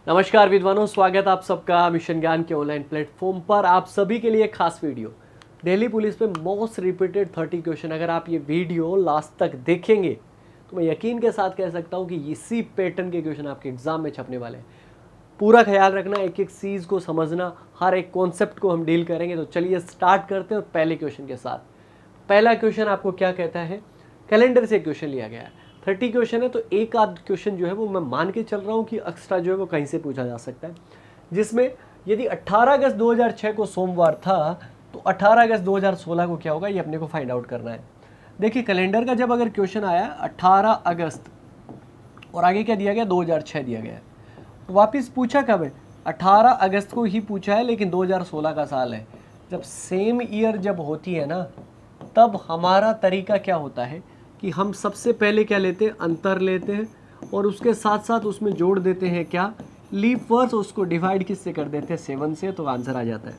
नमस्कार विद्वानों, स्वागत आप सबका मिशन ज्ञान के ऑनलाइन प्लेटफॉर्म पर। आप सभी के लिए खास वीडियो, दिल्ली पुलिस में मोस्ट रिपीटेड 30 क्वेश्चन। अगर आप ये वीडियो लास्ट तक देखेंगे तो मैं यकीन के साथ कह सकता हूँ कि इसी पैटर्न के क्वेश्चन आपके एग्जाम में छपने वाले हैं। पूरा ख्याल रखना, एक एक चीज़ को समझना, हर एक कॉन्सेप्ट को हम डील करेंगे। तो चलिए स्टार्ट करते हैं और पहले क्वेश्चन के साथ। पहला क्वेश्चन आपको क्या कहता है, कैलेंडर से क्वेश्चन लिया गया है। 30 क्वेश्चन है तो एक आध क्वेश्चन जो है वो मैं मान के चल रहा हूँ कि एक्स्ट्रा जो है वो कहीं से पूछा जा सकता है। जिसमें यदि 18 अगस्त 2006 को सोमवार था तो 18 अगस्त 2016 को क्या होगा, ये अपने को फाइंड आउट करना है। देखिए कैलेंडर का जब अगर क्वेश्चन आया 18 अगस्त और आगे क्या दिया गया, 2006 दिया गया है, तो वापिस पूछा कब है, 18 अगस्त को ही पूछा है, लेकिन 2016 का साल है। जब सेम ईयर जब होती है ना, तब हमारा तरीका क्या होता है कि हम सबसे पहले क्या लेते हैं, अंतर लेते हैं और उसके साथ साथ उसमें जोड़ देते हैं क्या, लीप वर्ष। उसको डिवाइड किससे कर देते हैं, 7 से, तो आंसर आ जाता है।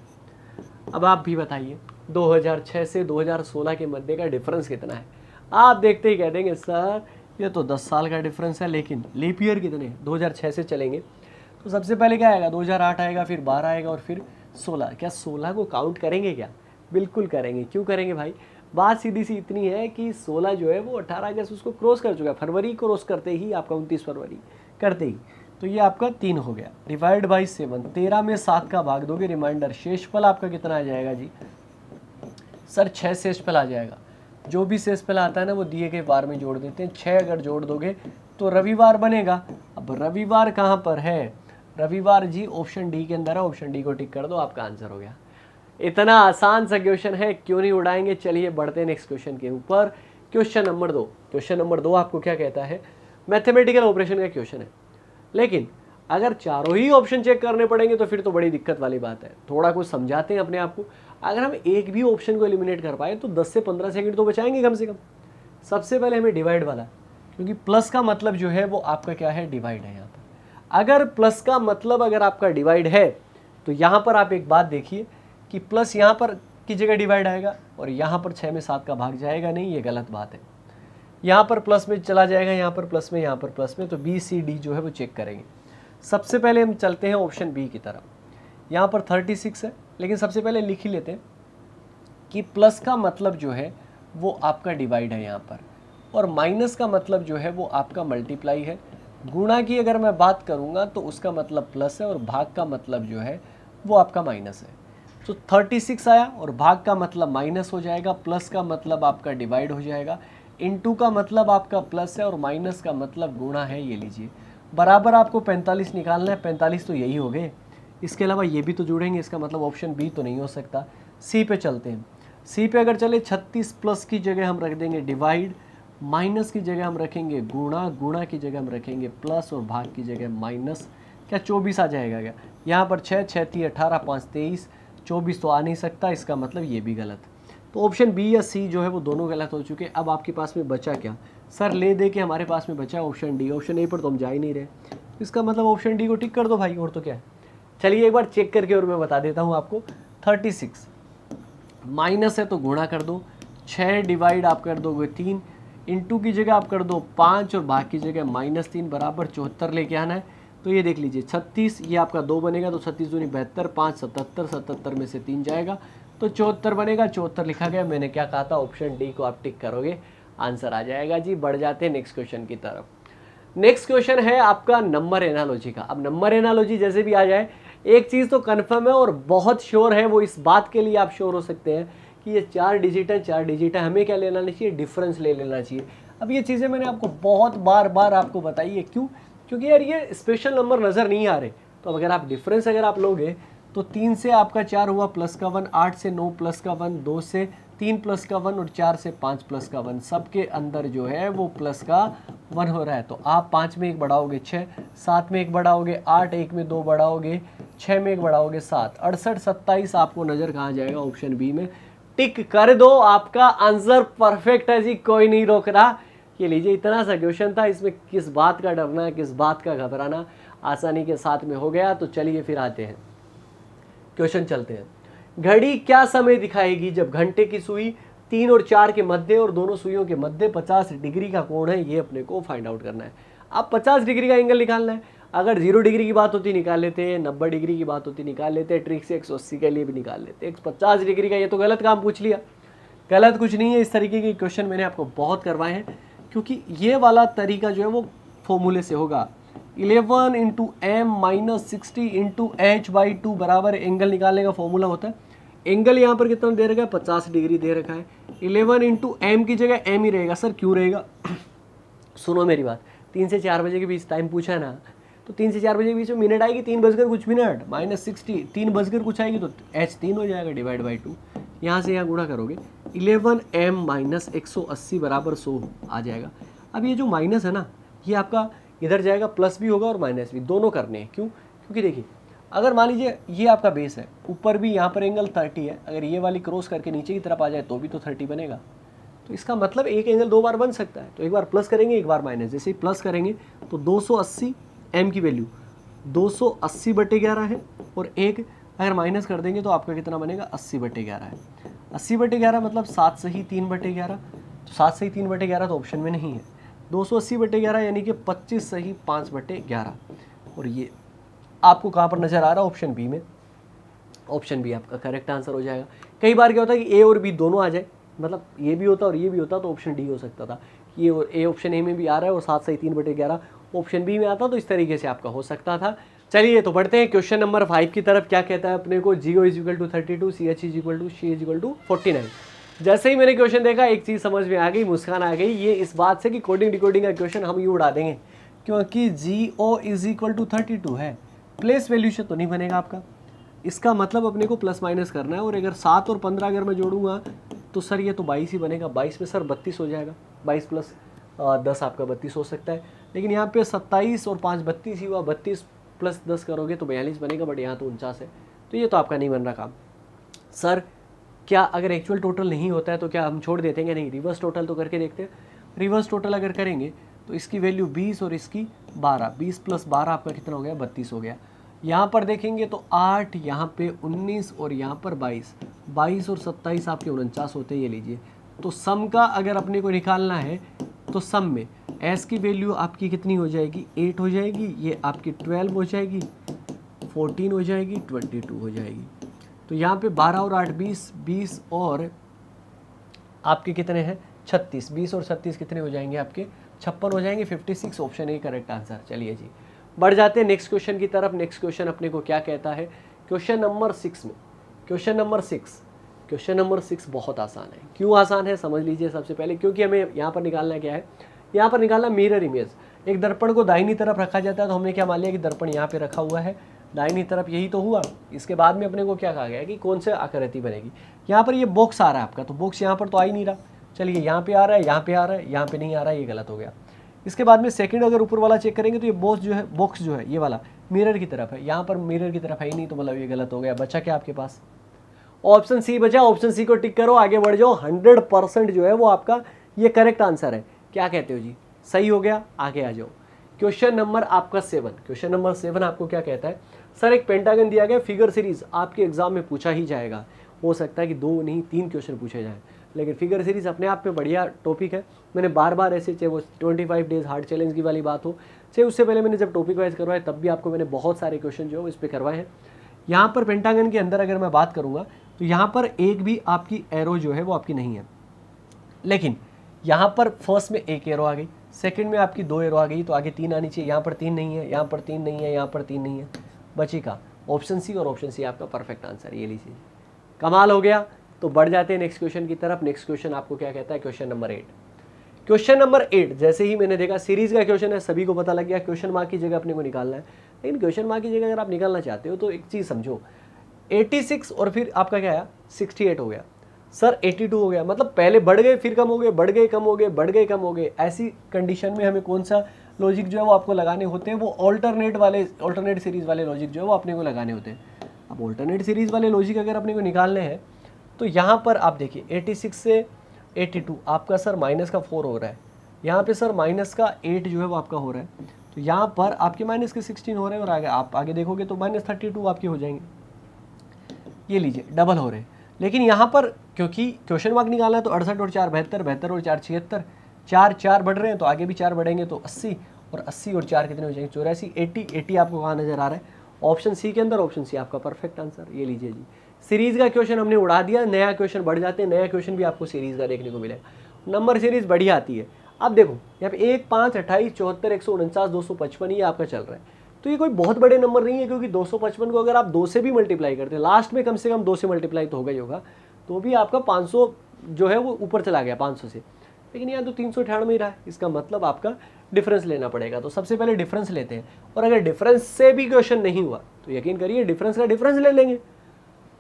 अब आप भी बताइए 2006 से 2016 के मध्य का डिफरेंस कितना है। आप देखते ही कह देंगे सर ये तो 10 साल का डिफरेंस है, लेकिन लीप ईयर कितने, 2006 से चलेंगे तो सबसे पहले क्या आएगा, 2008 आएगा, फिर 12 आएगा और फिर 16। क्या 16 को काउंट करेंगे क्या, बिल्कुल करेंगे। क्यों करेंगे भाई, बात सीधी सी इतनी है कि 16 जो है वो 18 अगस्त उसको क्रॉस कर चुका है, फरवरी क्रॉस करते ही आपका 29 फरवरी करते ही, तो ये आपका 3 हो गया। डिवाइड बाई 7, 13 में 7 का भाग दोगे, रिमाइंडर शेषफल आपका कितना आ जाएगा जी, सर 6 शेषफल आ जाएगा। जो भी शेषफल आता है ना वो दिए गए बार में जोड़ देते हैं। 6 अगर जोड़ दोगे तो रविवार बनेगा। अब रविवार कहाँ पर है, रविवार जी ऑप्शन डी के अंदर है, ऑप्शन डी को टिक कर दो, आपका आंसर हो गया। इतना आसान सा क्वेश्चन है, क्यों नहीं उड़ाएंगे। चलिए बढ़ते हैं नेक्स्ट क्वेश्चन के ऊपर। Question number 2। क्वेश्चन नंबर 2 आपको क्या कहता है, मैथमेटिकल ऑपरेशन का क्वेश्चन है, लेकिन अगर चारों ही ऑप्शन चेक करने पड़ेंगे तो फिर तो बड़ी दिक्कत वाली बात है। थोड़ा कुछ समझाते हैं अपने आप को। अगर हम एक भी ऑप्शन को एलिमिनेट कर पाए तो 10 से 15 सेकंड तो बचाएंगे कम से कम। सबसे पहले हमें डिवाइड वाला, क्योंकि प्लस का मतलब जो है वो आपका क्या है, डिवाइड है। यहाँ पर अगर प्लस का मतलब अगर आपका डिवाइड है तो यहाँ पर आप एक बात देखिए कि प्लस यहाँ पर की जगह डिवाइड आएगा और यहाँ पर 6 में 7 का भाग जाएगा नहीं, ये गलत बात है। यहाँ पर प्लस में चला जाएगा, यहाँ पर प्लस में, यहाँ पर प्लस में, तो बी सी डी जो है वो चेक करेंगे। सबसे पहले हम चलते हैं ऑप्शन बी की तरफ। यहाँ पर 36 है, लेकिन सबसे पहले लिख ही लेते हैं कि प्लस का मतलब जो है वो आपका डिवाइड है यहाँ पर, और माइनस का मतलब जो है वो आपका मल्टीप्लाई है। गुणा की अगर मैं बात करूँगा तो उसका मतलब प्लस है और भाग का मतलब जो है वो आपका माइनस है। तो 36 आया और भाग का मतलब माइनस हो जाएगा, प्लस का मतलब आपका डिवाइड हो जाएगा, इनटू का मतलब आपका प्लस है और माइनस का मतलब गुणा है। ये लीजिए, बराबर आपको 45 निकालना है। 45 तो यही हो गए, इसके अलावा ये भी तो जुड़ेंगे, इसका मतलब ऑप्शन बी तो नहीं हो सकता। सी पे चलते हैं। सी पे अगर चले 36 प्लस की जगह हम रख देंगे डिवाइड, माइनस की जगह हम रखेंगे गुणा, गुणा की जगह हम रखेंगे प्लस और भाग की जगह माइनस। क्या 24 आ जाएगा क्या, यहाँ पर 6 6 3 18 5 23, 24 तो आ नहीं सकता, इसका मतलब ये भी गलत। तो ऑप्शन बी या सी जो है वो दोनों गलत हो चुके। अब आपके पास में बचा क्या, सर ले दे के हमारे पास में बचा ऑप्शन डी। ऑप्शन ए पर तो हम जा ही नहीं रहे, इसका मतलब ऑप्शन डी को टिक कर दो भाई, और तो क्या है। चलिए एक बार चेक करके और मैं बता देता हूँ आपको। 36 माइनस है तो गुणा कर दो, 6 डिवाइड आप कर दोगे 3, इंटू की जगह आप कर दो 5 और भाग की जगह -3, बराबर 74 लेके आना है। तो ये देख लीजिए 36, ये आपका 2 बनेगा तो 36 दूनी 72, 5 77, 77 में से 3 जाएगा तो 74 बनेगा। 74 लिखा गया। मैंने क्या कहा था, ऑप्शन डी को आप टिक करोगे, आंसर आ जाएगा जी। बढ़ जाते हैं नेक्स्ट क्वेश्चन की तरफ। नेक्स्ट क्वेश्चन है आपका नंबर एनालॉजी का। अब नंबर एनालॉजी जैसे भी आ जाए, एक चीज़ तो कन्फर्म है और बहुत श्योर है, वो इस बात के लिए आप श्योर हो सकते हैं कि ये 4 डिजिट है, 4 डिजिट है, हमें क्या लेना नहीं चाहिए, डिफरेंस ले लेना चाहिए। अब ये चीज़ें मैंने आपको बहुत बार आपको बताई है। क्यों, क्योंकि यार ये स्पेशल नंबर नज़र नहीं आ रहे। तो अगर आप डिफरेंस अगर आप लोगे तो 3 से आपका 4 हुआ प्लस का 1, 8 से 9 प्लस का 1, 2 से 3 प्लस का 1 और 4 से 5 प्लस का 1, सबके अंदर जो है वो प्लस का 1 हो रहा है। तो आप 5 में 1 बढ़ाओगे 6, 7 में 1 बढ़ाओगे 8, 1 में 2 बढ़ाओगे 6 में 1 बढ़ाओगे 7, 68 27 आपको नज़र कहाँ जाएगा, ऑप्शन बी में। टिक कर दो, आपका आंसर परफेक्ट है जी, कोई नहीं रोक रहा। ये लीजिए, इतना सा क्वेश्चन था, इसमें किस बात का डरना है, किस बात का घबराना, आसानी के साथ में हो गया। तो चलिए फिर आते हैं क्वेश्चन, चलते हैं। घड़ी क्या समय दिखाएगी जब घंटे की सुई 3 और 4 के मध्य और दोनों सुइयों के मध्य 50 डिग्री का कोण है, ये अपने को फाइंड आउट करना है। अब 50 डिग्री का एंगल निकालना है। अगर 0 डिग्री की बात होती निकाल लेते, 90 डिग्री की बात होती निकाल लेते, ट्रिक से 180 के लिए भी निकाल लेते। 150 डिग्री का ये तो गलत काम पूछ लिया। गलत कुछ नहीं है, इस तरीके के क्वेश्चन मैंने आपको बहुत करवाए हैं, क्योंकि ये वाला तरीका जो है वो फॉर्मूले से होगा। 11 into M minus 60 into H by 2 बराबर एंगल निकालने का फॉर्मूला होता है। एंगल यहाँ पर कितना दे रखा है, 50 डिग्री दे रखा है। 11 इंटू एम की जगह एम ही रहेगा। सर क्यों रहेगा? सुनो मेरी बात, 3 से 4 बजे के बीच टाइम पूछा है ना, तो 3 से 4 बजे के बीच में मिनट आएगी 3 बजकर कुछ मिनट, माइनस 60 3 बजकर कुछ आएगी तो एच 3 हो जाएगा डिवाइड बाई 2। यहाँ से यहाँ गुणा करोगे 11 एम माइनस 180 बराबर 100 आ जाएगा। अब ये जो माइनस है ना, ये आपका इधर जाएगा, प्लस भी होगा और माइनस भी, दोनों करने हैं। क्यों? क्योंकि देखिए अगर मान लीजिए ये आपका बेस है, ऊपर भी यहाँ पर एंगल 30 है, अगर ये वाली क्रॉस करके नीचे की तरफ आ जाए तो भी तो 30 बनेगा। तो इसका मतलब एक एंगल 2 बार बन सकता है। तो एक बार प्लस करेंगे, एक बार माइनस। जैसे ही प्लस करेंगे तो 280 एम की वैल्यू 280/11 है, और एक अगर माइनस कर देंगे तो आपका कितना बनेगा, 80/11 है। 80/11 मतलब 7 सही 3/11, तो 7 सही 3/11 तो ऑप्शन में नहीं है। 280/11 यानी कि 25 सही 5/11, और ये आपको कहाँ पर नज़र आ रहा है, ऑप्शन बी में। ऑप्शन बी आपका करेक्ट आंसर हो जाएगा। कई बार क्या होता है कि ए और बी दोनों आ जाए, मतलब ये भी होता और ये भी होता, तो ऑप्शन डी हो सकता था। ये और ए ऑप्शन ए में भी आ रहा है और 7 सही 3/11 ऑप्शन बी में आता, तो इस तरीके से आपका हो सकता था। चलिए तो बढ़ते हैं क्वेश्चन नंबर 5 की तरफ। क्या कहता है अपने को, GO = 32, CH = C = 49। जैसे ही मैंने क्वेश्चन देखा एक चीज़ समझ में आ गई, मुस्कान आ गई, ये इस बात से कि कोडिंग डिकोडिंग का क्वेश्चन हम ये उड़ा देंगे, क्योंकि GO = 32 है, प्लेस वैल्यू से तो नहीं बनेगा आपका। इसका मतलब अपने को प्लस माइनस करना है, और अगर 7 और 15 अगर मैं जोड़ूंगा तो सर ये तो 22 ही बनेगा। 22 में सर 32 हो जाएगा, 22 प्लस 10 आपका 32 हो सकता है। लेकिन यहाँ पे 27 और 5 32 ही हुआ, 32 प्लस 10 करोगे तो 42 बनेगा, बट यहाँ तो 49 है, तो ये तो आपका नहीं बन रहा काम। सर क्या अगर एक्चुअल टोटल नहीं होता है तो क्या हम छोड़ देते हैं? नहीं, रिवर्स टोटल तो करके देखते हैं। रिवर्स टोटल अगर करेंगे तो इसकी वैल्यू 20 और इसकी 12, 20 + 12 आपका कितना हो गया, 32 हो गया। यहाँ पर देखेंगे तो 8, यहाँ पे 19 और यहाँ पर 22, 22 और 27 आपके 49 होते हैं। ये लीजिए, तो सम का अगर अपने को निकालना है तो सम में एस की वैल्यू आपकी कितनी हो जाएगी, 8 हो जाएगी, ये आपकी 12 हो जाएगी, 14 हो जाएगी, 22 हो जाएगी। तो यहाँ पे 12 और 8 20, 20 और आपके कितने हैं 36, 20 और 36 कितने हो जाएंगे आपके 56 हो जाएंगे। 56 ऑप्शन ए करेक्ट आंसर। चलिए जी बढ़ जाते हैं नेक्स्ट क्वेश्चन की तरफ। नेक्स्ट क्वेश्चन अपने को क्या कहता है, क्वेश्चन नंबर 6 में, क्वेश्चन नंबर 6 बहुत आसान है। क्यों आसान है समझ लीजिए सबसे पहले, क्योंकि हमें यहाँ पर निकालना क्या है, यहाँ पर निकालना मिरर इमेज। एक दर्पण को दाहिनी तरफ रखा जाता है, तो हमने क्या मान लिया कि दर्पण यहाँ पे रखा हुआ है दाहिनी तरफ, यही तो हुआ। इसके बाद में अपने को क्या कहा गया कि कौन से आकृति बनेगी। यहाँ पर ये बॉक्स आ रहा है आपका, तो बॉक्स यहाँ पर तो आ ही नहीं रहा। चलिए यहाँ पे आ रहा है, यहाँ पे आ रहा है, यहाँ पे नहीं आ रहा है, ये गलत हो गया। इसके बाद में सेकंड अगर ऊपर वाला चेक करेंगे तो ये बॉक्स जो है ये वाला मिरर की तरफ है, यहाँ पर मिरर की तरफ है ही नहीं, तो मतलब ये गलत हो गया। बचा क्या आपके पास, ऑप्शन सी बचा। ऑप्शन सी को टिक करो, आगे बढ़ जाओ। 100% जो है वो आपका ये करेक्ट आंसर है। क्या कहते हो जी, सही हो गया, आगे आ जाओ। क्वेश्चन नंबर आपका 7, क्वेश्चन नंबर 7 आपको क्या कहता है, सर एक पेंटागन दिया गया, फिगर सीरीज आपके एग्जाम में पूछा ही जाएगा। हो सकता है कि 2 नहीं 3 क्वेश्चन पूछे जाएं, लेकिन फिगर सीरीज अपने आप में बढ़िया टॉपिक है। मैंने बार बार ऐसे, चाहे वो 25 डेज हार्ड चैलेंज की वाली बात हो, चाहे उससे पहले मैंने जब टॉपिक वाइज करवाए तब भी आपको मैंने बहुत सारे क्वेश्चन जो है इस पर करवाए हैं। यहाँ पर पेंटागन के अंदर अगर मैं बात करूँगा तो यहाँ पर एक भी आपकी एरो जो है वो आपकी नहीं है, लेकिन यहाँ पर फर्स्ट में एक एरो आ गई, सेकंड में आपकी 2 एरो आ गई, तो आगे 3 आनी चाहिए। यहाँ पर 3 नहीं है, यहाँ पर 3 नहीं है, यहाँ पर 3 नहीं है, बची का ऑप्शन सी, और ऑप्शन सी आपका परफेक्ट आंसर। ये लीजिए, कमाल हो गया। तो बढ़ जाते हैं नेक्स्ट क्वेश्चन की तरफ। नेक्स्ट क्वेश्चन आपको क्या कहता है, क्वेश्चन नंबर 8। क्वेश्चन नंबर 8 जैसे ही मैंने देखा सीरीज का क्वेश्चन है, सभी को पता लग गया क्वेश्चन मार्क की जगह अपने को निकालना है। लेकिन क्वेश्चन मार्क की जगह अगर आप निकालना चाहते हो तो एक चीज़ समझो, 86 और फिर आपका क्या आया 68 हो गया, सर 82 हो गया, मतलब पहले बढ़ गए फिर कम हो गए, बढ़ गए कम हो गए, बढ़ गए कम हो गए। ऐसी कंडीशन में हमें कौन सा लॉजिक जो है वो आपको लगाने होते हैं, वो ऑल्टरनेट सीरीज वाले लॉजिक जो है वो अपने को लगाने होते हैं। अब ऑल्टरनेट सीरीज वाले लॉजिक अगर अपने को निकालने हैं तो यहाँ पर आप देखिए 86 से 82 आपका सर माइनस का 4 हो रहा है, यहाँ पे सर माइनस का 8 जो है वो आपका हो रहा है, तो यहाँ पर आपके माइनस के 16 हो रहे हैं, और आगे आप आगे देखोगे तो -32 आपके हो जाएंगे। ये लीजिए डबल हो रहे हैं। लेकिन यहाँ पर क्योंकि क्वेश्चन मार्क निकालना है तो 68 और 4 72, 72 और 4 76, 4 4 बढ़ रहे हैं तो आगे भी 4 बढ़ेंगे तो 80, और 80 और 4 कितने हो जाएंगे 84, 80, 80 आपको कहाँ नजर आ रहा है ऑप्शन सी के अंदर, ऑप्शन सी आपका परफेक्ट आंसर। ये लीजिए जी, सीरीज का क्वेश्चन हमने उड़ा दिया, नया क्वेश्चन बढ़ जाते हैं, नया क्वेश्चन भी आपको सीरीज का देखने को मिलेगा। नंबर सीरीज बढ़िया आती है। अब देखो यहाँ पे 1, 5, 28, 74, 149, 255 ये आपका चल रहा है, तो ये कोई बहुत बड़े नंबर नहीं है, क्योंकि 255 को अगर आप 2 से भी मल्टीप्लाई करते हैं, लास्ट में कम से कम 2 से मल्टीप्लाई तो होगा ही होगा, तो भी आपका 500 जो है वो ऊपर चला गया 500 से, लेकिन यहाँ तो 398 ही रहा है, इसका मतलब आपका डिफरेंस लेना पड़ेगा। तो सबसे पहले डिफरेंस लेते हैं, और अगर डिफरेंस से भी क्वेश्चन नहीं हुआ तो यकीन करिए डिफरेंस का डिफरेंस ले लेंगे,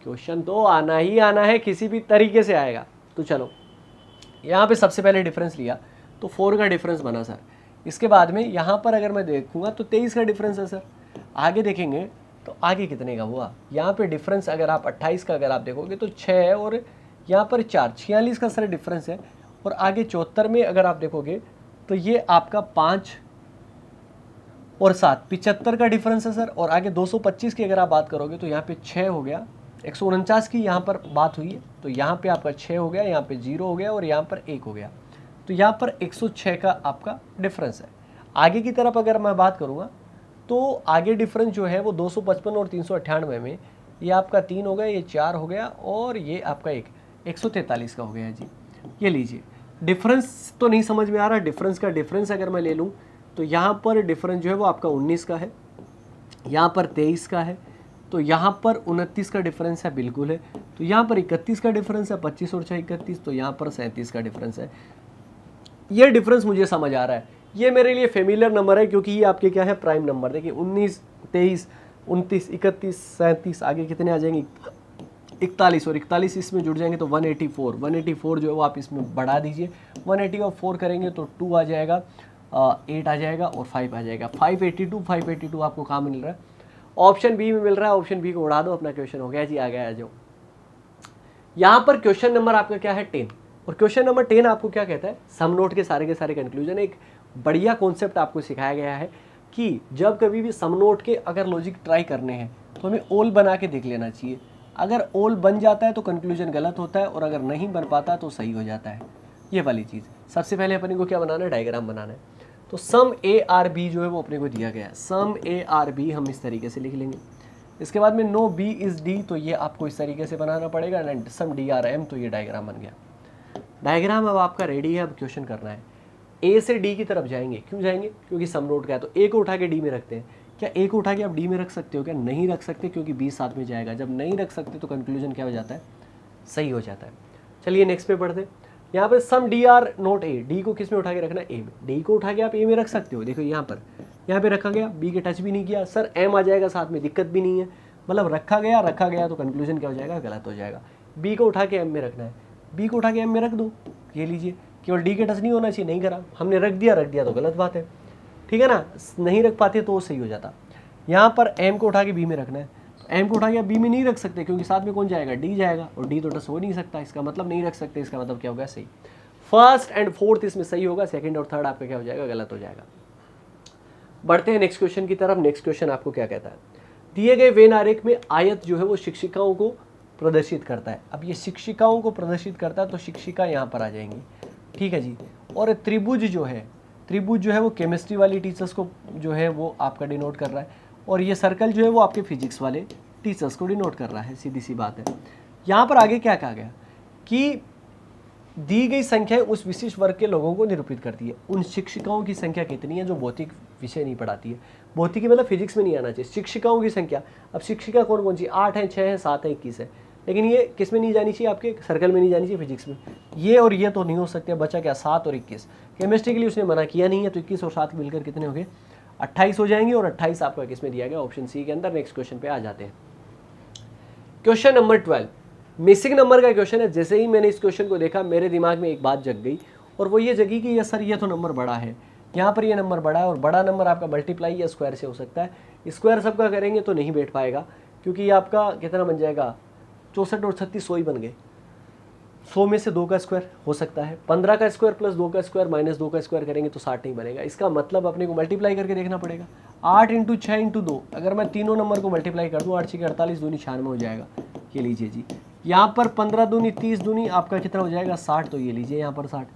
क्वेश्चन तो आना ही आना है, किसी भी तरीके से आएगा। तो चलो यहाँ पे सबसे पहले डिफरेंस लिया तो 4 का डिफरेंस बना सर, इसके बाद में यहाँ पर अगर मैं देखूंगा तो 23 का डिफरेंस है सर। आगे देखेंगे तो आगे कितने का हुआ, यहाँ पे डिफरेंस अगर आप 28 का अगर आप देखोगे तो 6 है, और यहाँ पर 4, 46 का सर डिफरेंस है, और आगे 74 में अगर आप देखोगे तो ये आपका 5 और 7, 75 का डिफरेंस है सर। और आगे 225 की अगर आप बात करोगे तो यहाँ पे 6 हो गया, 149 की यहाँ पर बात हुई है तो यहाँ पे आपका 6 हो गया, यहाँ पे 0 हो गया, और यहाँ पर 1 हो गया, तो यहाँ पर 106 का आपका डिफरेंस है। आगे की तरफ अगर मैं बात करूँगा तो आगे डिफरेंस जो है वो 255 और 398 में ये आपका 3 हो गया, ये 4 हो गया, और ये आपका 143 का हो गया जी। ये लीजिए, डिफरेंस तो नहीं समझ में आ रहा, डिफरेंस का डिफरेंस अगर मैं ले लूँ तो यहाँ पर डिफरेंस जो है वो आपका 19 का है, यहाँ पर 23 का है, तो यहाँ पर 29 का डिफरेंस है बिल्कुल है, तो यहाँ पर 31 का डिफरेंस है, 25 और 6 31, तो यहाँ पर 37 का डिफरेंस है। ये डिफरेंस मुझे समझ आ रहा है, ये मेरे लिए फेमिलियर नंबर है, क्योंकि ये आपके क्या है प्राइम नंबर। देखिए 19, 23, 29, 31, 37, आगे कितने आ जाएंगे 41, और 41 इसमें जुड़ जाएंगे तो 184, 184 जो है वो आप इसमें बढ़ा दीजिए, 180 और 4 करेंगे तो 2 आ जाएगा, 8 आ जाएगा, और 5 आ जाएगा, 582 आपको कहाँ मिल रहा है, ऑप्शन बी में मिल रहा है। ऑप्शन बी को उड़ा दो, अपना क्वेश्चन हो गया जी, आ गया आ जाओ। यहाँ पर क्वेश्चन नंबर आपका क्या है 10, और क्वेश्चन नंबर 10 आपको क्या कहता है, सम नोट के सारे कंक्लूजन। एक बढ़िया कॉन्सेप्ट आपको सिखाया गया है कि जब कभी भी सम नोट के अगर लॉजिक ट्राई करने हैं तो हमें ओल बना के देख लेना चाहिए, अगर ओल बन जाता है तो कंक्लूजन गलत होता है, और अगर नहीं बन पाता तो सही हो जाता है। ये वाली चीज़ सबसे पहले अपने को क्या बनाना है, डायग्राम बनाना है। तो सम ए आर बी जो है वो अपने को दिया गया है, सम ए आर बी हम इस तरीके से लिख लेंगे। इसके बाद में नो बी इज डी, तो ये आपको इस तरीके से बनाना पड़ेगा, and sum D R M, तो ये डायग्राम बन गया। डायग्राम अब आपका रेडी है, अब क्वेश्चन करना है। ए से डी की तरफ जाएंगे, क्यों जाएंगे, क्योंकि सम नोट का है, तो ए को उठा के डी में रखते हैं। क्या ए को उठा के आप डी में रख सकते हो, क्या नहीं रख सकते, क्योंकि बी साथ में जाएगा। जब नहीं रख सकते तो कंक्लूजन क्या हो जाता है, सही हो जाता है। चलिए नेक्स्ट पे पढ़ते हैं। यहाँ पे सम D are note A, D को किस में उठा के रखना है, ए में। डी को उठा के आप ए में रख सकते हो, देखो यहाँ पे रखा गया, बी के टच भी नहीं किया, सर एम आ जाएगा साथ में, दिक्कत भी नहीं है, मतलब रखा गया तो कंक्लूजन क्या हो जाएगा, गलत हो जाएगा। बी को उठा के एम में रखना है, बी को उठा के एम में रख दो, ये लीजिए, केवल डी के टच नहीं होना चाहिए, नहीं करा, हमने रख दिया तो गलत बात है, ठीक है ना, नहीं रख पाते तो सही हो जाता। यहाँ पर एम को उठा के बी में रखना है, एम को उठा के बी में नहीं रख सकते, क्योंकि साथ में कौन जाएगा, डी जाएगा, और डी तो टच हो नहीं सकता, इसका मतलब नहीं रख सकते, इसका मतलब क्या होगा, सही। फर्स्ट एंड फोर्थ इसमें सही होगा, सेकंड और थर्ड आपका क्या हो जाएगा, गलत हो जाएगा। बढ़ते हैं नेक्स्ट क्वेश्चन की तरफ। नेक्स्ट क्वेश्चन आपको क्या कहता है, दिए गए वेन आरेख में आयत जो है वो शिक्षिकाओं को प्रदर्शित करता है। अब ये शिक्षिकाओं को प्रदर्शित करता है तो शिक्षिका यहाँ पर आ जाएंगी, ठीक है जी। और त्रिभुज जो है वो केमिस्ट्री वाली टीचर्स को जो है वो आपका डिनोट कर रहा है, और ये सर्कल जो है वो आपके फिजिक्स वाले टीचर्स को डिनोट कर रहा है, सीधी सी बात है। यहाँ पर आगे क्या कहा गया कि दी गई संख्या उस विशिष्ट वर्ग के लोगों को निरूपित करती है। उन शिक्षिकाओं की संख्या कितनी है जो भौतिक विषय नहीं पढ़ाती है, भौतिकी मतलब फिजिक्स में नहीं आना चाहिए, शिक्षिकाओं की संख्या। अब शिक्षिका कौन कौन सी, 8 है, 6 है, 7 है, 21 है, लेकिन ये किस में नहीं जानी चाहिए, आपके सर्कल में नहीं जानी चाहिए, फिजिक्स में। ये और ये तो नहीं हो सकते, बचा क्या, 7 और 21। केमिस्ट्री के लिए उसने मना किया नहीं है, तो 21 और 7 मिलकर कितने हो गए, 28 हो जाएंगे, और 28 आपका किस में दिया गया, ऑप्शन सी के अंदर। नेक्स्ट क्वेश्चन पे आ जाते हैं। क्वेश्चन नंबर 12 मिसिंग नंबर का क्वेश्चन है। जैसे ही मैंने इस क्वेश्चन को देखा मेरे दिमाग में एक बात जग गई, और वो ये जगी कि ये सर ये तो नंबर बड़ा है, यहाँ पर ये नंबर बड़ा है, और बड़ा नंबर आपका मल्टीप्लाई या स्क्वायर से हो सकता है। स्क्वायर सबका करेंगे तो नहीं बैठ पाएगा, क्योंकि ये आपका कितना बन जाएगा, 64 और 36 100 ही बन गए। 100 में से 2 का स्क्वायर हो सकता है, 15 का स्क्वायर प्लस 2 का स्क्वायर माइनस 2 का स्क्वायर करेंगे तो 60 नहीं बनेगा। इसका मतलब अपने को मल्टीप्लाई करके देखना पड़ेगा। 8 × 6 × 2, अगर मैं तीनों नंबर को मल्टीप्लाई कर दूँ, 8 6 48, 2 96 हो जाएगा। ये लीजिए जी, यहाँ पर 15 दूनी 30 दूनी आपका कितना हो जाएगा, 60, तो ये लीजिए यहाँ पर 60।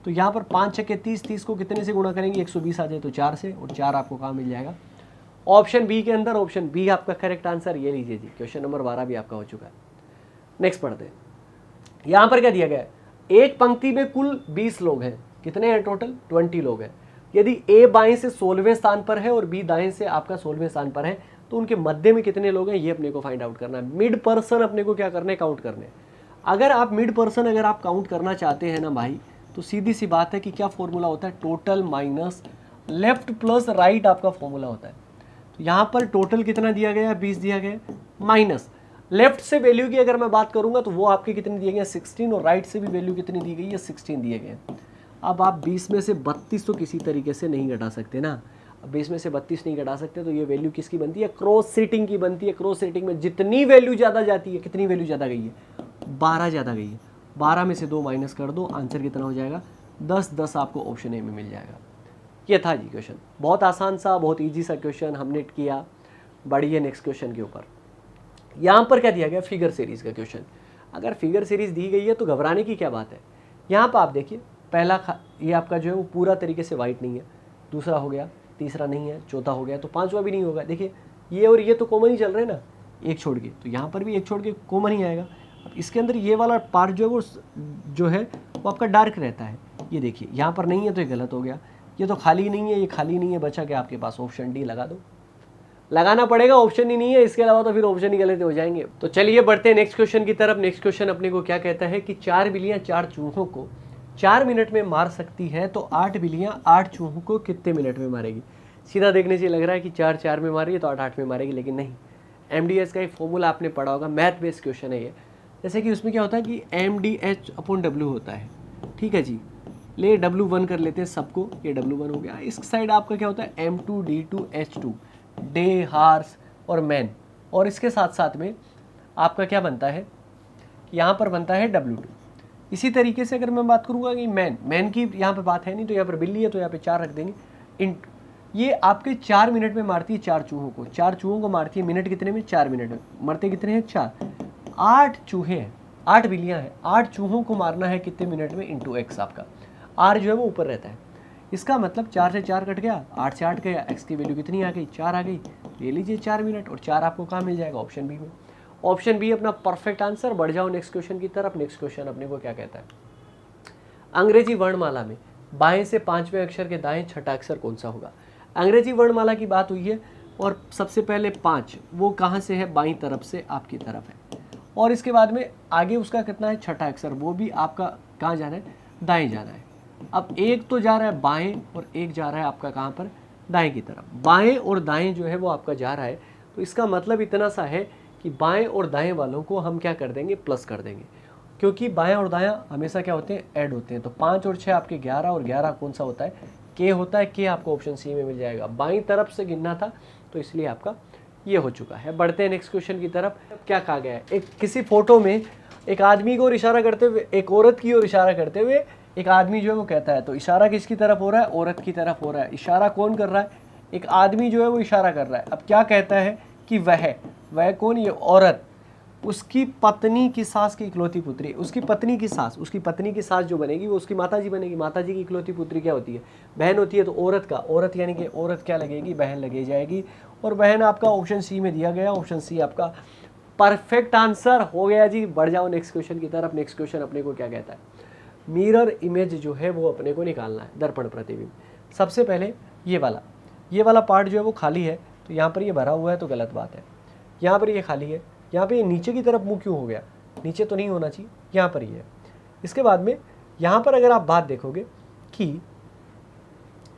तो यहाँ पर 5 छक्के 30, 30 को कितने से गुणा करेंगे, 120 आ जाए तो 4 से, और 4 आपको कहाँ मिल जाएगा, ऑप्शन बी के अंदर। ऑप्शन बी आपका करेक्ट आंसर। ये लीजिए जी, क्वेश्चन नंबर 12 भी आपका हो चुका है। नेक्स्ट पढ़ते हैं। यहाँ पर क्या दिया गया है, एक पंक्ति में कुल 20 लोग हैं, कितने हैं टोटल, 20 लोग हैं। यदि ए बाएं से 16वें स्थान पर है और बी दाएं से आपका 16वें स्थान पर है, तो उनके मध्य में कितने लोग हैं, ये अपने को फाइंड आउट करना है। मिड पर्सन अपने को क्या करना है, काउंट करने। अगर आप मिड पर्सन अगर आप काउंट करना चाहते हैं ना भाई, तो सीधी सी बात है कि क्या फॉर्मूला होता है, total minus left plus right आपका फॉर्मूला होता है। तो यहाँ पर टोटल कितना दिया गया है, 20 दिया गया है, माइनस लेफ्ट से वैल्यू की अगर मैं बात करूंगा तो वो आपके कितने दिए गए, 16, और राइट से भी वैल्यू कितनी दी गई है, 16 दिए गए। अब आप 20 में से 32 तो किसी तरीके से नहीं घटा सकते ना। अब 20 में से 32 नहीं घटा सकते, तो ये वैल्यू किसकी बनती है, क्रॉस सेटिंग की बनती है। क्रॉस सेटिंग में जितनी वैल्यू ज़्यादा जाती है, कितनी वैल्यू ज़्यादा गई है, 12 ज़्यादा गई है। 12 में से 2 माइनस कर दो, आंसर कितना हो जाएगा, 10। 10 आपको ऑप्शन ए में मिल जाएगा। ये था जी क्वेश्चन, बहुत आसान सा, बहुत ईजी सा क्वेश्चन हमने किया। बढ़िए नेक्स्ट क्वेश्चन के ऊपर। यहाँ पर क्या दिया गया, फिगर सीरीज का क्वेश्चन। अगर फिगर सीरीज दी गई है तो घबराने की क्या बात है। यहाँ पर आप देखिए, पहला ये आपका जो है वो पूरा तरीके से वाइट नहीं है, दूसरा हो गया, तीसरा नहीं है, चौथा हो गया, तो पांचवा भी नहीं होगा। देखिए ये और ये तो कॉमन ही चल रहे हैं ना, एक छोड़ के, तो यहाँ पर भी एक छोड़ के कॉमन ही आएगा। अब इसके अंदर ये वाला पार्ट जो है वो जो है वो आपका डार्क रहता है। ये देखिए यहाँ पर नहीं है तो ये गलत हो गया। ये तो खाली नहीं है, ये खाली नहीं है, बचा क्या आपके पास, ऑप्शन डी लगा दो। लगाना पड़ेगा, ऑप्शन ही नहीं है, इसके अलावा तो फिर ऑप्शन ही गलत हो जाएंगे। तो चलिए बढ़ते हैं नेक्स्ट क्वेश्चन की तरफ। नेक्स्ट क्वेश्चन अपने को क्या कहता है कि 4 बिल्लियां 4 चूहों को 4 मिनट में मार सकती है, तो 8 बिल्लियां 8 चूहों को कितने मिनट में मारेगी। सीधा देखने से लग रहा है कि 4 4 में मारेगी तो 8 8 में मारेगी, लेकिन नहीं। MDH का एक फॉर्मूला आपने पढ़ा होगा, मैथ बेस्ड क्वेश्चन है ये। जैसे कि उसमें क्या होता है कि MDH/W होता है, ठीक है जी। ले W1 कर लेते हैं सबको, ये W1 हो गया। इस साइड आपका क्या होता है M2D2H2, डे, हार्स और मैन। और इसके साथ साथ में आपका क्या बनता है, यहाँ पर बनता है W2। इसी तरीके से अगर मैं बात करूँगा कि मैन की यहाँ पर बात है नहीं, तो यहाँ पर बिल्ली है तो यहाँ पे 4 रख देंगे। ये आपके 4 मिनट में मारती है 4 चूहों को। 4 चूहों को मारती है, मिनट कितने में, 4 मिनट में। मरते कितने हैं, 4। 8 चूहे हैं, 8 बिल्लियाँ हैं, 8 चूहों को मारना है कितने मिनट में, इंटू एक्स। आपका आर जो है वो ऊपर रहता है। इसका मतलब 4 से 4 कट गया, 8 से 8 गया, एक्स की वैल्यू कितनी आ गई, 4 आ गई। ले लीजिए 4 मिनट, और 4 आपको कहाँ मिल जाएगा, ऑप्शन बी में। ऑप्शन बी अपना परफेक्ट आंसर। बढ़ जाओ नेक्स्ट क्वेश्चन की तरफ। नेक्स्ट क्वेश्चन अपने को क्या कहता है, अंग्रेजी वर्णमाला में बाएं से 5वें अक्षर के दाएं छठा अक्षर कौन सा होगा। अंग्रेजी वर्णमाला की बात हुई है, और सबसे पहले 5 वो कहाँ से है, बाईं तरफ से आपकी तरफ है। और इसके बाद में आगे उसका कितना है, छठा अक्षर, वो भी आपका कहाँ जाना है, दाएं जाना है। अब एक तो जा रहा है बाएं और एक जा रहा है आपका कहाँ पर, दाएं की तरफ। बाएं और दाएं जो है वो आपका जा रहा है, तो इसका मतलब इतना सा है कि बाएं और दाएं वालों को हम क्या कर देंगे, प्लस कर देंगे, क्योंकि बाएं और दायां हमेशा क्या होते हैं, ऐड होते हैं। तो 5 और 6 आपके 11, और 11 कौन सा होता है, के होता है। के आपको ऑप्शन सी में मिल जाएगा। बाईं तरफ से गिनना था, तो इसलिए आपका ये हो चुका है। बढ़ते हैं नेक्स्ट क्वेश्चन की तरफ। क्या कहा गया है, एक किसी फोटो में एक आदमी को इशारा करते हुए, एक औरत की ओर इशारा करते हुए एक आदमी जो है वो कहता है, तो इशारा किसकी तरफ हो रहा है, औरत की तरफ हो रहा है। इशारा कौन कर रहा है, एक आदमी जो है वो इशारा कर रहा है। अब क्या कहता है कि वह कौन, ये औरत उसकी पत्नी की सास की इकलौती पुत्री। उसकी पत्नी की सास जो बनेगी वो उसकी माताजी बनेगी। माताजी की इकलौती पुत्री क्या होती है, बहन होती है। तो औरत का, औरत यानी कि औरत क्या लगेगी, बहन लगे जाएगी। और बहन आपका ऑप्शन सी में दिया गया, ऑप्शन सी आपका परफेक्ट आंसर हो गया जी। बढ़ जाओ नेक्स्ट क्वेश्चन की तरफ। नेक्स्ट क्वेश्चन अपने को क्या कहता है, मिरर इमेज जो है वो अपने को निकालना है, दर्पण प्रतिबिंब। सबसे पहले ये वाला पार्ट जो है वो खाली है, तो यहाँ पर ये भरा हुआ है, तो गलत बात है। यहाँ पर ये खाली है, यहाँ पे ये नीचे की तरफ मुंह क्यों हो गया, नीचे तो नहीं होना चाहिए, यहाँ पर ही है। इसके बाद में यहाँ पर अगर आप बात देखोगे कि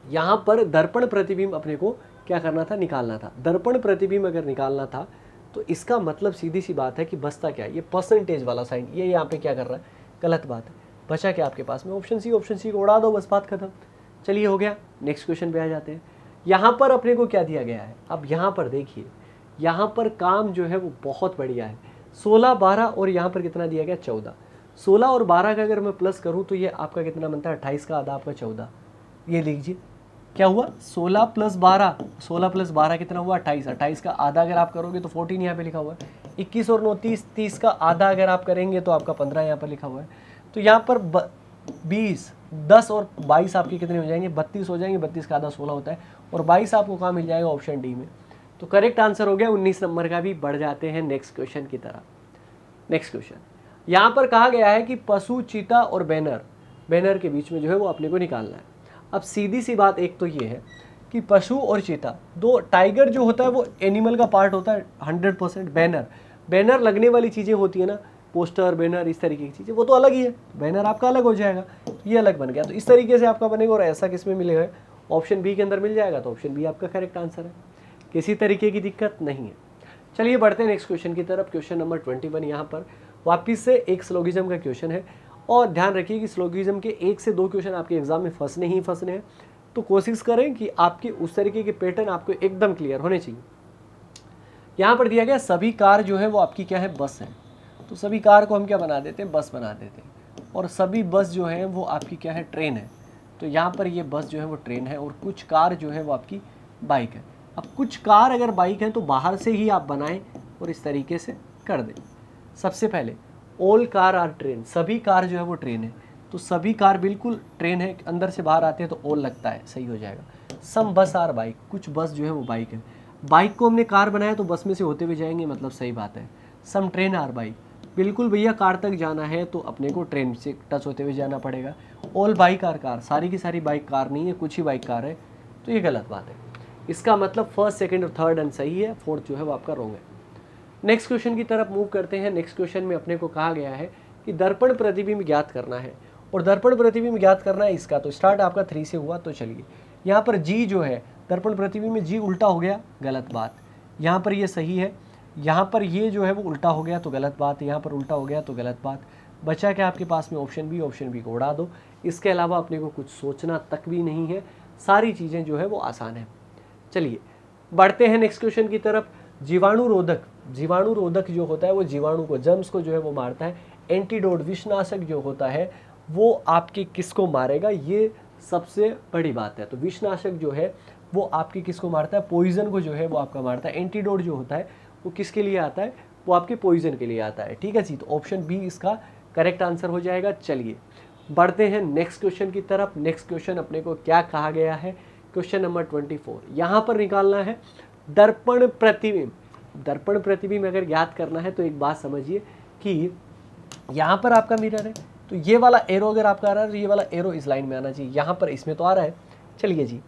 यहाँ पर दर्पण प्रतिबिंब अपने को क्या करना था, निकालना था। दर्पण प्रतिबिंब अगर निकालना था तो इसका मतलब सीधी सी बात है कि बचता क्या है, ये परसेंटेज वाला साइन, ये यहाँ पे क्या कर रहा है, गलत बात है। बचा क्या आपके पास में, ऑप्शन सी को उड़ा दो, बस बात खत्म। चलिए हो गया, नेक्स्ट क्वेश्चन पे आ जाते हैं। यहाँ पर अपने को क्या दिया गया है, अब यहाँ पर देखिए, यहाँ पर काम जो है वो बहुत बढ़िया है। 16, 12 और यहाँ पर कितना दिया गया, 14। 16 और 12 का अगर मैं प्लस करूँ तो ये आपका कितना बनता है, 28 का आधा आपका 14। ये लीजिए क्या हुआ, 16 + 12, 16 + 12 कितना हुआ, 28। 28 का आधा अगर आप करोगे तो 14 यहाँ पे लिखा हुआ है। 21 और 9 30, 30 का आधा अगर आप करेंगे तो आपका 15 यहाँ पर लिखा हुआ है। तो यहाँ पर 20, 10 और 22 आपके कितने हो जाएंगे, 32 हो जाएंगे। 32 का आधा 16 होता है, और 22 आपको कहाँ मिल जाएगा, ऑप्शन डी में। तो करेक्ट आंसर हो गया 19 नंबर का भी। बढ़ जाते हैं नेक्स्ट क्वेश्चन की तरफ। नेक्स्ट क्वेश्चन यहाँ पर कहा गया है कि पशु, चीता और बैनर के बीच में जो है वो अपने को निकालना है। अब सीधी सी बात एक तो ये है कि पशु और चीता दो, टाइगर जो होता है वो एनिमल का पार्ट होता है 100%। बैनर लगने वाली चीज़ें होती है ना, पोस्टर, बैनर, इस तरीके की चीज़ें, वो तो अलग ही है। बैनर आपका अलग हो जाएगा, ये अलग बन गया। तो इस तरीके से आपका बनेगा, और ऐसा किस में मिलेगा, ऑप्शन बी के अंदर मिल जाएगा। तो ऑप्शन बी आपका करेक्ट आंसर है, किसी तरीके की दिक्कत नहीं है। चलिए बढ़ते हैं नेक्स्ट क्वेश्चन की तरफ। क्वेश्चन नंबर 21 यहाँ पर वापिस से एक स्लोगिज्म का क्वेश्चन है, और ध्यान रखिए कि स्लोगिज्म के 1 से 2 क्वेश्चन आपके एग्जाम में फंसने ही फंसने हैं। तो कोशिश करें कि आपके उस तरीके के पैटर्न आपको एकदम क्लियर होने चाहिए। यहाँ पर दिया गया सभी कार जो है वो आपकी क्या है, बस है। तो सभी कार को हम क्या बना देते हैं, बस बना देते हैं। और सभी बस जो है वो आपकी क्या है, ट्रेन है। तो यहाँ पर ये बस जो है वो ट्रेन है, और कुछ कार जो है वो आपकी बाइक है। अब कुछ कार अगर बाइक है तो बाहर से ही आप बनाएं और इस तरीके से कर दें। सबसे पहले ऑल कार आर ट्रेन, सभी कार जो है वो ट्रेन है। तो सभी कार बिल्कुल ट्रेन है, अंदर से बाहर आते हैं तो ऑल लगता है, सही हो जाएगा। सम बस आर बाइक, कुछ बस जो है वो बाइक है। बाइक को हमने कार बनाया तो बस में से होते हुए जाएंगे, मतलब सही बात है। सम ट्रेन आर बाइक, बिल्कुल भैया कार तक जाना है तो अपने को ट्रेन से टच होते हुए जाना पड़ेगा। ऑल बाइक आर कार, सारी की सारी बाइक कार नहीं है, कुछ ही बाइक कार है, तो ये गलत बात है। इसका मतलब फर्स्ट, सेकंड और थर्ड एंड सही है, फोर्थ जो है वो आपका रॉन्ग है। नेक्स्ट क्वेश्चन की तरफ मूव करते हैं। नेक्स्ट क्वेश्चन में अपने को कहा गया है कि दर्पण प्रतिबिंब ज्ञात करना है, और दर्पण प्रतिबिंब ज्ञात करना है इसका। तो स्टार्ट आपका 3 से हुआ, तो चलिए यहाँ पर जी जो है दर्पण प्रतिबिंब में जी उल्टा हो गया, गलत बात। यहाँ पर ये सही है, यहाँ पर ये जो है वो उल्टा हो गया तो गलत बात, यहाँ पर उल्टा हो गया तो गलत बात। बचा क्या आपके पास में, ऑप्शन बी। ऑप्शन बी को उड़ा दो, इसके अलावा अपने को कुछ सोचना तक भी नहीं है, सारी चीज़ें जो है वो आसान है। चलिए बढ़ते हैं नेक्स्ट क्वेश्चन की तरफ। जीवाणुरोधक जो होता है वो जीवाणु को, जर्म्स को जो है वो मारता है। एंटीडोट, विषनाशक जो होता है वो आपके किसको मारेगा, ये सबसे बड़ी बात है। तो विषनाशक जो है वो आपके किसको मारता है, पॉइजन को जो है वो आपका मारता है। एंटीडोट जो होता है वो किसके लिए आता है, वो आपके पॉइजन के लिए आता है। ठीक है जी, तो ऑप्शन बी इसका करेक्ट आंसर हो जाएगा। चलिए बढ़ते हैं नेक्स्ट क्वेश्चन की तरफ। नेक्स्ट क्वेश्चन अपने को क्या कहा गया है, क्वेश्चन नंबर 24 यहाँ पर निकालना है दर्पण प्रतिबिंब। दर्पण प्रतिबिंब अगर याद करना है तो एक बात समझिए कि यहाँ पर आपका मिरर है, तो ये वाला एरो अगर आपका आ रहा है तो ये वाला एरो इस लाइन में आना चाहिए। यहाँ पर इसमें तो आ रहा है, चलिए जी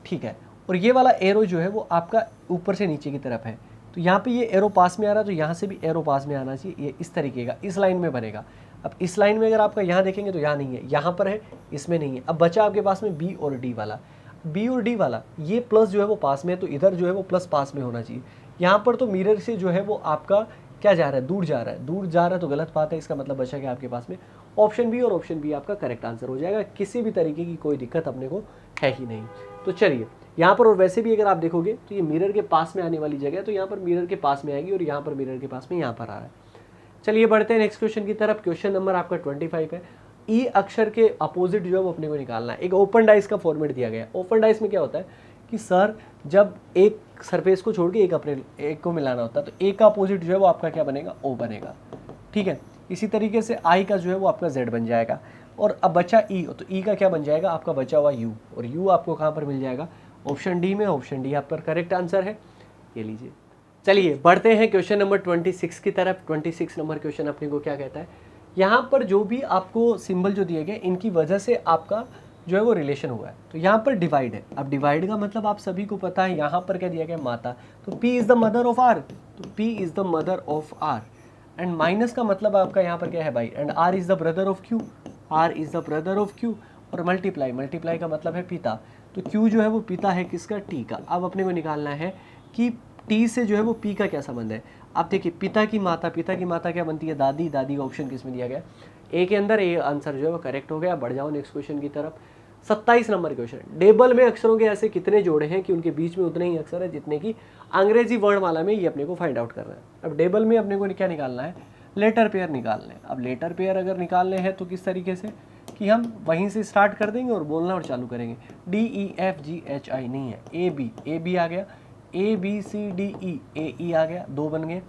ठीक है। और ये वाला एरो जो है वो आपका ऊपर से नीचे की तरफ है, तो यहाँ पे ये एरो पास में आ रहा है, तो यहाँ से भी एरो पास में आना चाहिए। ये इस तरीके का इस लाइन में बनेगा। अब इस लाइन में अगर आपका यहाँ देखेंगे तो यहाँ नहीं है, यहाँ पर है, इसमें नहीं है। अब बचा आपके पास में बी और डी वाला। बी और डी वाला ये प्लस जो है वो पास में है, तो इधर जो है वो प्लस पास में होना चाहिए। यहाँ पर तो मिरर से जो है वो आपका क्या जा रहा है, दूर जा रहा है। दूर जा रहा है तो गलत बात है, इसका मतलब बचा क्या आपके पास में ऑप्शन बी, और ऑप्शन बी आपका करेक्ट आंसर हो जाएगा। किसी भी तरीके की कोई दिक्कत अपने को है ही नहीं। तो चलिए यहाँ पर, और वैसे भी अगर आप देखोगे तो ये मिरर के पास में आने वाली जगह है, तो यहाँ पर मिरर के पास में आएगी, और यहाँ पर मिरर के पास में यहाँ पर आ रहा है। चलिए बढ़ते हैं नेक्स्ट क्वेश्चन की तरफ। क्वेश्चन नंबर आपका 25 है। ई अक्षर के अपोजिट जो है वो अपने को निकालना है। एक ओपन डाइस का फॉर्मेट दिया गया है। ओपन डाइस में क्या होता है कि सर जब एक सरफेस को छोड़ के एक को मिलाना होता है, तो ए का अपोजिट जो है वो आपका क्या बनेगा, ओ बनेगा। ठीक है, इसी तरीके से आई का जो है वो आपका जेड बन जाएगा। और अब बचा ई, तो ई का क्या बन जाएगा आपका बचा हुआ यू, और यू आपको कहाँ पर मिल जाएगा, ऑप्शन डी में। ऑप्शन डी आप पर करेक्ट आंसर है, ये लीजिए। चलिए बढ़ते हैं क्वेश्चन नंबर 26 की तरफ। 26 नंबर क्वेश्चन अपने को क्या कहता है, यहाँ पर जो भी आपको सिंबल जो दिए गए इनकी वजह से आपका जो है वो रिलेशन हुआ है। तो यहाँ पर डिवाइड है। अब डिवाइड का मतलब आप सभी को पता है, यहाँ पर क्या दिया गया, माता। तो P is the mother of R, तो P is the mother of R। And minus का मतलब आपका यहाँ पर क्या है भाई, and R is the brother of Q, R is the brother of Q। और मल्टीप्लाई का मतलब है पिता, तो Q जो है वो पिता है किसका, T का। अब अपने को निकालना है कि T से जो है वो P का क्या संबंध है। अब देखिए पिता की माता क्या बनती है, दादी। दादी का ऑप्शन किस में दिया गया, ए के अंदर। ए आंसर जो है वो करेक्ट हो गया। बढ़ जाओ नेक्स्ट क्वेश्चन की तरफ। 27 नंबर क्वेश्चन। डेबल में अक्षरों के ऐसे कितने जोड़े हैं कि उनके बीच में उतने ही अक्षर है जितने की अंग्रेजी वर्णमाला में, ये अपने को फाइंड आउट करना है। अब डेबल में अपने को क्या निकालना है, लेटर पेयर निकालने हैं। अब लेटर पेयर अगर निकालने हैं तो किस तरीके से कि हम वहीं से स्टार्ट कर देंगे और बोलना और चालू करेंगे। DEFGHI नहीं है, AB आ गया, ABCDE, AE आ गया, 2 बन गए।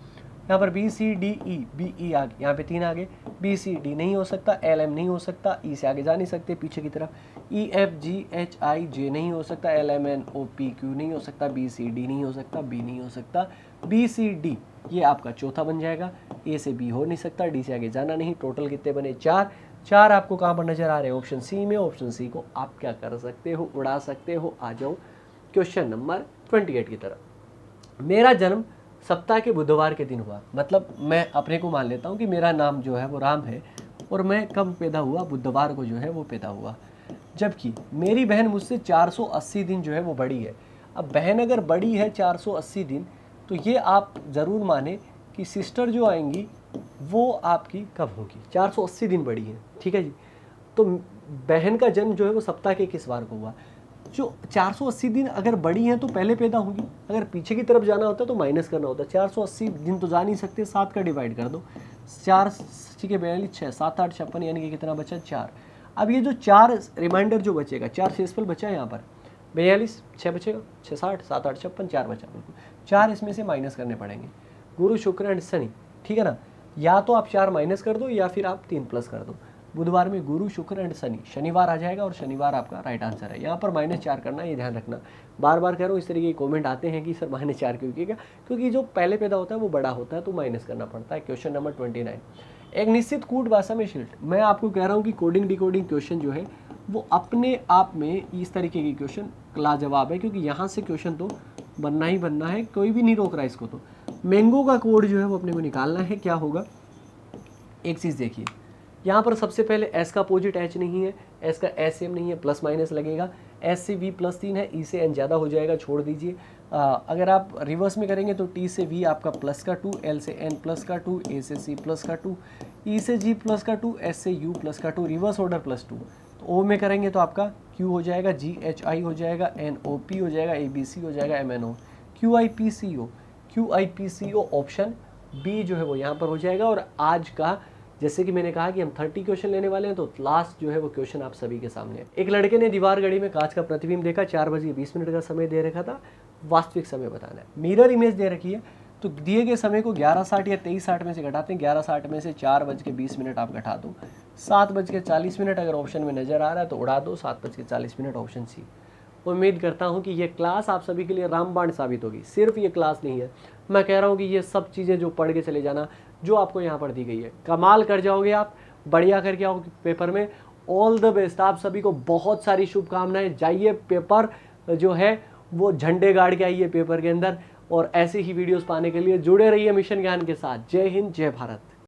यहाँ पर B C D E, B E आगे, यहाँ पे 3 आगे, बी सी डी नहीं हो सकता, एल एम नहीं हो सकता, ई से आगे जा नहीं सकते पीछे की तरफ, E F G H I जे नहीं हो सकता, L M N O P Q नहीं हो सकता, बी सी डी नहीं हो सकता, बी नहीं हो सकता, बी सी डी ये आपका चौथा बन जाएगा, ए से बी हो नहीं सकता, डी से आगे जाना नहीं। टोटल कितने बने? 4। 4 आपको कहाँ पर नजर आ रहे हैं? ऑप्शन सी में। ऑप्शन सी को आप क्या कर सकते हो? उड़ा सकते हो। आ जाओ क्वेश्चन नंबर 28 की तरफ। मेरा जन्म सप्ताह के बुधवार के दिन हुआ, मतलब मैं अपने को मान लेता हूँ कि मेरा नाम जो है वो राम है और मैं कब पैदा हुआ? बुधवार को जो है वो पैदा हुआ। जबकि मेरी बहन मुझसे 480 दिन जो है वो बड़ी है। अब बहन अगर बड़ी है 480 दिन, तो ये आप ज़रूर माने कि सिस्टर जो आएंगी वो आपकी कब होगी? 480 दिन बड़ी है, ठीक है जी। तो बहन का जन्म जो है वो सप्ताह के किस वार को हुआ? जो 480 दिन अगर बड़ी हैं तो पहले पैदा होंगी, अगर पीछे की तरफ जाना होता है तो माइनस करना होता है। 480 दिन तो जा नहीं सकते, 7 का डिवाइड कर दो, 4 ठीक है 42, 6 7 8 56, यानी कि कितना बचा? 4। अब ये जो 4 रिमाइंडर जो बचेगा, 4 शेषफल बचा है यहाँ पर, 42, 6 बचेगा, 6 60, 7 8 56, 4 बचा, बिल्कुल 4 इसमें से माइनस करने पड़ेंगे। गुरु शुक्र एंड शनि, ठीक है ना, या तो आप 4 माइनस कर दो या फिर आप 3 प्लस कर दो। बुधवार में गुरु शुक्र एंड शनि, शनिवार आ जाएगा और शनिवार आपका राइट आंसर है। यहाँ पर -4 करना, ये ध्यान रखना। बार बार कह रहा हूँ, इस तरीके के कमेंट आते हैं कि सर -4 क्यों किया? क्योंकि जो पहले पैदा होता है वो बड़ा होता है तो माइनस करना पड़ता है। Question number 29। एक निश्चित कूट भाषा में शिल्ट, मैं आपको कह रहा हूँ कि कोडिंग डिकोडिंग क्वेश्चन जो है वो अपने आप में इस तरीके की क्वेश्चन लाजवाब है, क्योंकि यहाँ से क्वेश्चन तो बनना ही बनना है, कोई भी नहीं रोक रहा इसको। तो मैंगो का कोड जो है वो अपने को निकालना है। क्या होगा? एक चीज़ देखिए, यहाँ पर सबसे पहले एस का अपोजिट एच नहीं है, एस का एस सेम नहीं है, प्लस माइनस लगेगा। एस से वी +3 है, ई से एन ज़्यादा हो जाएगा, छोड़ दीजिए। अगर आप रिवर्स में करेंगे तो टी से वी आपका +2, एल से एन +2, ए से सी +2, ई से जी +2, एस से यू +2, रिवर्स ऑर्डर +2। तो ओ में करेंगे तो आपका क्यू हो जाएगा, जी एच आई हो जाएगा, एन ओ पी हो जाएगा, ए बी सी हो जाएगा, M N O, Q I P C O, Q I P C O. Option B जो है वो यहाँ पर हो जाएगा। और आज का, जैसे कि मैंने कहा कि हम 30 क्वेश्चन लेने वाले हैं, तो लास्ट जो है वो क्वेश्चन आप सभी के सामने है। एक लड़के ने दीवार घड़ी में कांच का प्रतिबिंब देखा, 4:20 का समय दे रखा था, वास्तविक समय बताना है। मिरर इमेज दे रखी है, तो दिए गए समय को 11:60 या 23:60 में से घटाते हैं। 11:60 में से 4:20 आप घटा दो, 7:40 अगर ऑप्शन में नजर आ रहा है तो उड़ा दो, 7:40 ऑप्शन सी। उम्मीद करता हूं कि ये क्लास आप सभी के लिए रामबाण साबित होगी। सिर्फ ये क्लास नहीं है, मैं कह रहा हूं कि ये सब चीज़ें जो पढ़ के चले जाना, जो आपको यहाँ पर दी गई है, कमाल कर जाओगे आप, बढ़िया करके आओगे पेपर में। ऑल द बेस्ट, आप सभी को बहुत सारी शुभकामनाएं। जाइए पेपर जो है वो झंडे गाड़ के आइए पेपर के अंदर, और ऐसे ही वीडियोस पाने के लिए जुड़े रहिए मिशन ज्ञान के साथ। जय हिंद, जय भारत।